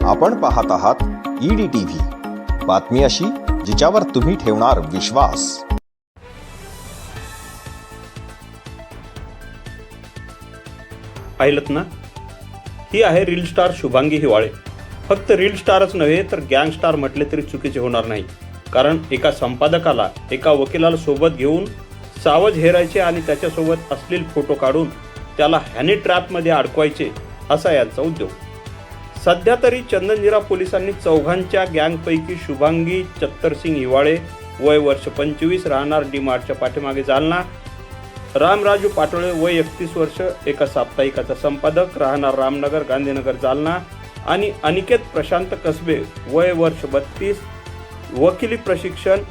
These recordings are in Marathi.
आपण पाहत आहात EDTV, बातमी अशी जिच्यावर तुम्ही ठेवणार विश्वास। पाहिलत ना, ही आहे रील स्टार शुभांगी हिवाळे। फक्त रील स्टारच नव्हे तर गँग स्टार म्हटले तरी चुकीचे होणार नाही, कारण एका संपादकाला एका वकिलाला सोबत घेऊन सावज हेरायचे आणि त्याच्यासोबत अश्लील फोटो काढून त्याला हॅनी ट्रॅपमध्ये अडकवायचे असा यांचा उद्योग। सध्या तरी चंदनजीरा पोलिसांनी चौघांच्या गँगपैकी शुभांगी चत्तरसिंग हिवाळे वय वर्ष 25 राहणार डी मार्टच्या पाठीमागे जालना, रामराजू पाटोळे वय 31 वर्ष एका साप्ताहिकाचा संपादक राहणार रामनगर गांधीनगर जालना आणि अनिकेत प्रशांत कसबे वय वर्ष 32 वकिली प्रशिक्षण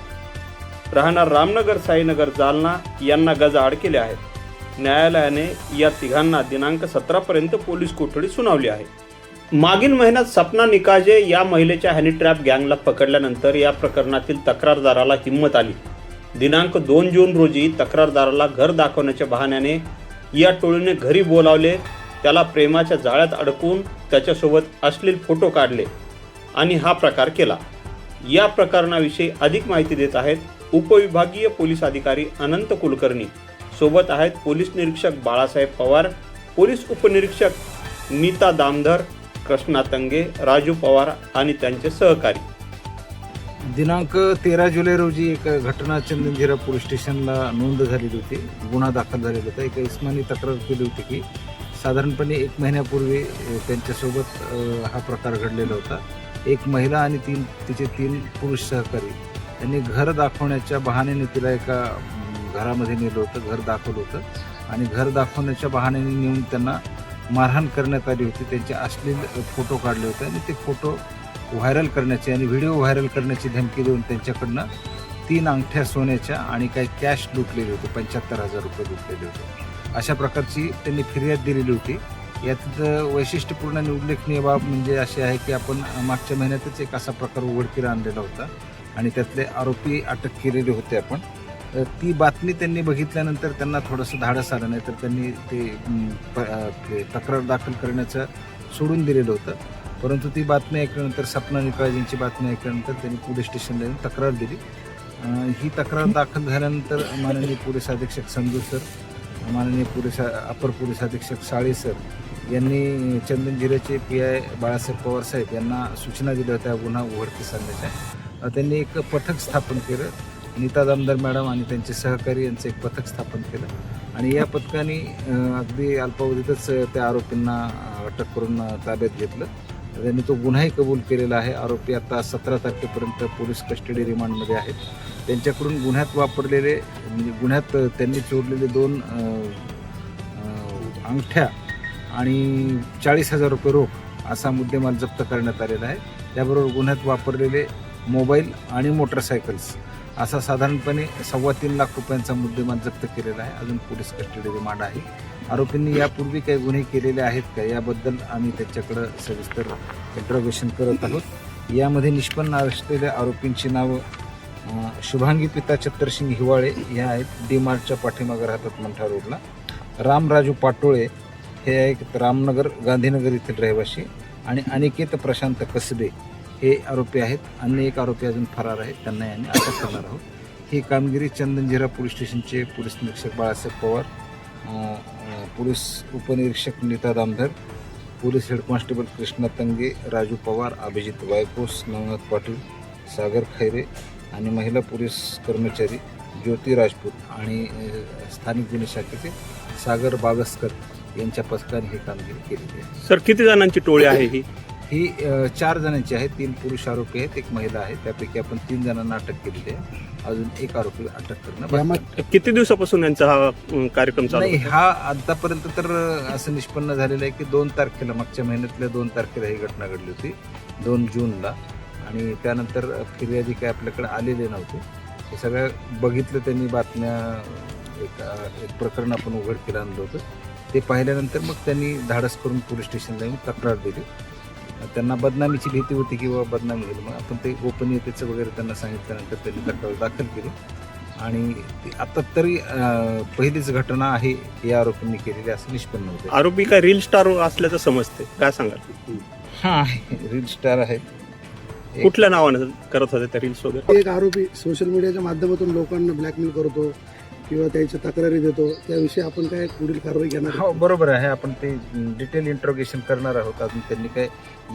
राहणार रामनगर साईनगर जालना यांना गजाआड केले आहे। न्यायालयाने या तिघांना दिनांक 17 पर्यंत पोलीस कोठडी सुनावली आहे। मागील महिन्यात सपना निकाजे या महिलेच्या हॅनी ट्रॅप गँगला पकडल्यानंतर या प्रकरणातील तक्रारदाराला हिंमत आली। दिनांक 2 जून रोजी तक्रारदाराला घर दाखवण्याच्या बहाण्याने या टोळीने घरी बोलावले, त्याला प्रेमाच्या जाळ्यात अडकून त्याच्यासोबत अश्लील फोटो काढले आणि हा प्रकार केला। या प्रकरणाविषयी अधिक माहिती देत आहेत उपविभागीय पोलीस अधिकारी अनंत कुलकर्णी, सोबत आहेत पोलीस निरीक्षक बाळासाहेब पवार, पोलीस उपनिरीक्षक नीता दामधर, कृष्णा तंगे, राजू पवार आणि त्यांचे सहकारी। दिनांक 13 जुलै रोजी एक घटना चंदनजीरा पोलीस स्टेशनला नोंद झालेली होती, गुन्हा दाखल झालेला होता। एका इस्मानी तक्रार केली होती की साधारणपणे 1 महिन्यापूर्वी त्यांच्यासोबत हा प्रकार घडलेला होता। एक महिला आणि तिचे 3 पुरुष सहकारी यांनी घर दाखवण्याच्या बहाण्याने तिला एका घरामध्ये नेलं होतं, घर दाखवलं होतं आणि घर दाखवण्याच्या बहाण्याने नेऊन त्यांना मारहाण करण्यात आली होती। त्यांचे अश्लील फोटो काढले होते आणि ते फोटो व्हायरल करण्याची आणि व्हिडिओ व्हायरल करण्याची धमकी देऊन त्यांच्याकडनं 3 अंगठ्या सोन्याच्या आणि काही कॅश लुटलेले होते, 75,000 रुपये लुटलेले होते। अशा प्रकारची त्यांनी फिर्याद दिलेली होती। यात वैशिष्ट्यपूर्ण आणि उल्लेखनीय बाब म्हणजे अशी आहे की आपण मागच्या महिन्यातच एक असा प्रकार उघडकीला आणलेला होता आणि त्यातले आरोपी अटक केलेले होते आपण। ती बातमी त्यांनी बघितल्यानंतर त्यांना थोडंसं धाडस आलं, नाही तर त्यांनी ते तक्रार दाखल करण्याचं सोडून दिलेलं होतं। परंतु ती बातमी ऐकल्यानंतर सपना निकाळजींची बातमी ऐकल्यानंतर त्यांनी पोलीस स्टेशनला येऊन तक्रार दिली। ही तक्रार दाखल झाल्यानंतर माननीय पोलीस अधीक्षक संजू सर, माननीय अपर पोलीस अधीक्षक साळे सर यांनी चंदनजिऱ्याचे PI बाळासाहेब पवार साहेब यांना सूचना दिल्या होत्या गुन्हा उघडकीस आणण्याच्या। त्यांनी एक पथक स्थापन केलं, नीता दामधर मॅडम आणि त्यांचे सहकारी यांचं एक पथक स्थापन केलं आणि या पथकाने अगदी अल्पावधीतच त्या आरोपींना अटक करून ताब्यात घेतलं। त्यांनी तो गुन्हाही कबूल केलेला आहे। आरोपी आता 17 तारखेपर्यंत पोलीस कस्टडी रिमांडमध्ये आहेत। त्यांच्याकडून गुन्ह्यात वापरलेले म्हणजे गुन्ह्यात त्यांनी चोरलेले 2 अंगठ्या आणि 40,000 रुपये रोख असा मुद्देमाल जप्त करण्यात आलेला आहे। त्याबरोबर गुन्ह्यात वापरलेले मोबाईल आणि मोटरसायकल्स असा साधारणपणे 3.25 लाख रुपयांचा मुद्देमाल जप्त केलेला आहे। अजून पोलीस कस्टडी रिमांड आहे। आरोपींनी यापूर्वी काही गुन्हे केलेले आहेत का याबद्दल आम्ही त्याच्याकडं सविस्तर इंट्रोगेशन करत आहोत। यामध्ये निष्पन्न असलेल्या आरोपींची नावं शुभांगी पिता चत्तरसिंग हिवाळे या आहेत, डी मार्टच्या पाठीमागे राहतात मंठा रोडला। रामराजू पाटोळे हे आहेत रामनगर गांधीनगर येथील रहिवासी आणि अनिकेत प्रशांत कसबे हे आरोपी आहेत। अन्य एक आरोपी अजून फरार आहेत, त्यांना यांनी अटक करणार आहोत। ही कामगिरी चंदनजीरा पोलीस स्टेशनचे पोलीस निरीक्षक बाळासाहेब पवार, पोलीस उपनिरीक्षक Nita Damdhar, police head constable Krishna Tange, Raju Pawar, Abhijit Waikos, Navnath Patil, Sagar Khaire आणि महिला पोलीस कर्मचारी ज्योती राजपूत आणि स्थानिक गुन्हे शाखेचे सागर बागस्कर यांच्या पथकाने ही कामगिरी केलेली आहे। सर, किती जणांची टोळी आहे ही? ही 4 जणांची आहे, 3 पुरुष आरोपी आहेत, 1 महिला आहे। त्यापैकी आपण 3 जणांना अटक केलेली आहे, अजून 1 आरोपी अटक करणं। किती दिवसापासून यांचा हा कार्यक्रम चालू नाही, हा आतापर्यंत तर असं निष्पन्न झालेलं आहे की 2 तारखेला मागच्या महिन्यातल्या 2 तारखेला ही घटना घडली होती, 2 जूनला, आणि त्यानंतर फिर्यादी काय आपल्याकडे आलेले नव्हते। हे सगळं बघितलं त्यांनी, बातम्या एक प्रकरण आपण उघडकीला आणलं होतं, ते पाहिल्यानंतर मग त्यांनी धाडस करून पोलीस स्टेशनला येऊन तक्रार दिली। त्यांना बदनामीची भीती होती की बाबा बदनामी होईल, मग आपण ते गोपनीयतेचं वगैरे त्यांना सांगितल्यानंतर त्यांनी तक्रार दाखल केली आणि आता तरी पहिलीच घटना आहे या आरोपींनी केलेली असं निष्पन्न होतं। आरोपी काय रील स्टार असल्याचं समजते, काय सांगाल? हा रील स्टार आहे. कुठल्या नावानं करत होते त्या रील्स वगैरे? एक आरोपी सोशल मीडियाच्या माध्यमातून लोकांना ब्लॅकमेल करतो किंवा त्यांच्या तक्रारी देतो, त्याविषयी आपण काय पुढील कारवाई घेणार हो आहोत? बरोबर आहे. आपण ते डिटेल इंट्रोगेशन करणार आहोत. अजून त्यांनी काय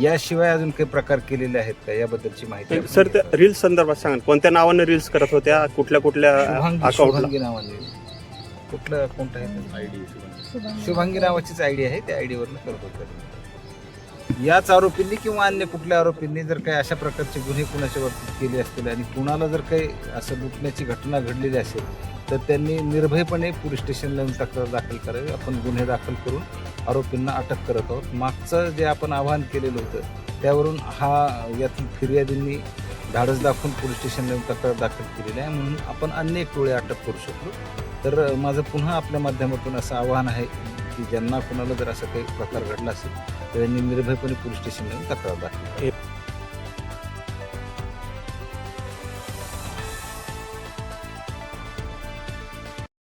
याशिवाय अजून काही प्रकार केलेले आहेत का याबद्दलची माहिती आपण सर त्या घेणार रील्स संदर्भात सांगा, कोणत्या नावानं रील्स करत होत्या, कुठल्या कुठल्या आहोत. अकाउंटला? शुभांगी नावाने कुठलं अकाउंट आहे? शुभांगी नावाचीच आयडी आहे. त्या आयडीवरनं करत होतं. याच आरोपींनी किंवा अन्य कुठल्या आरोपींनी जर काही अशा प्रकारचे गुन्हे कुणाच्या बाबतीत केले असतील आणि कुणाला जर काही असं लुटण्याची घटना घडलेली असेल तर त्यांनी निर्भयपणे पोलीस स्टेशनला येऊन तक्रार दाखल करावी. आपण गुन्हे दाखल करून आरोपींना अटक करत आहोत. मागचं जे आपण आवाहन केलेलं होतं त्यावरून यातील फिर्यादींनी धाडस दाखवून पोलीस स्टेशनला येऊन तक्रार दाखल केलेली आहे, म्हणून आपण अन्य एक टोळे अटक करू शकलो. तर माझं पुन्हा आपल्या माध्यमातून असं आवाहन आहे की ज्यांना कुणाला जर असं काही प्रकार घडला असेल तर त्यांनी निर्भयपणे पोलीस स्टेशनला येऊन तक्रार दाखल करावी.